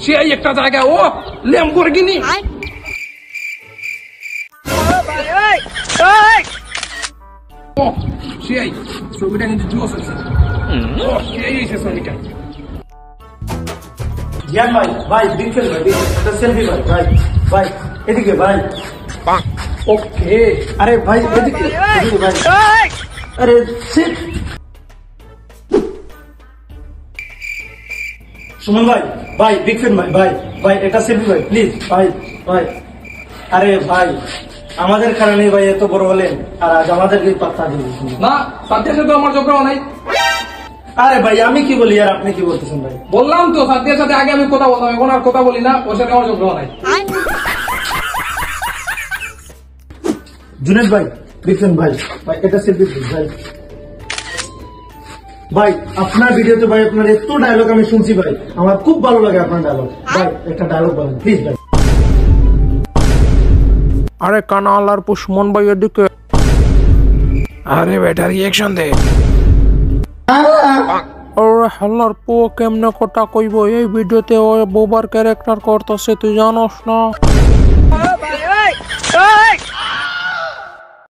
সেই একটা জায়গায় ও ল্যাম্বরগিনি। সেই ছবিটা কিন্তু জোস আছে। সেই ছবিটা জিয়ান ভাই, ভাই বিকেল ভাই, একটা সেলফি ভাই, ভাই ভাই এদিকে ভাই। ওকে। আরে ভাই এদিকে এদিকে ভাই। আরে শিট। সুমন ভাই, ভাই বিগ ফ্যান ভাই, ভাই ভাই এটা সেলফি ভাই প্লিজ ভাই ভাই। আরে ভাই আমাদের কারণে ভাই এত বড় হলেন আর আজ আমাদেরকে পাত্তা দিলেন না। সাথীর সাথে আমার ঝগড়া নাই। আরে ভাই আমি কি বলি আর আপনি কি বলতেছেন ভাই? বললাম তো সাথীর সাথে আগে আমি কথা বলতাম, এখন আর কথা বলি না। ওর সাথে আমার ঝগড়া নাই। জুনেদ ভাই, বিগ ফ্যান ভাই, ভাই এটা সেলফি প্লিজ ভাই। ভাই আপনার ভিডিওতে ভাই আপনার এত ডায়লগ আমি শুনছি ভাই, আমার খুব ভালো লাগে আপনার ডায়লগ। ভাই একটা ডায়লগ বলেন প্লিজ ভাই। আরে কানা আল্লাহর পুষ্মন ভাই এদিকে। আরে বেটা রিয়াকশন দে। ওরে হাল্লার পো কেমনে কথা কইব এই ভিডিওতে ও বোবার ক্যারেক্টার করতেছে তুই জানোস না?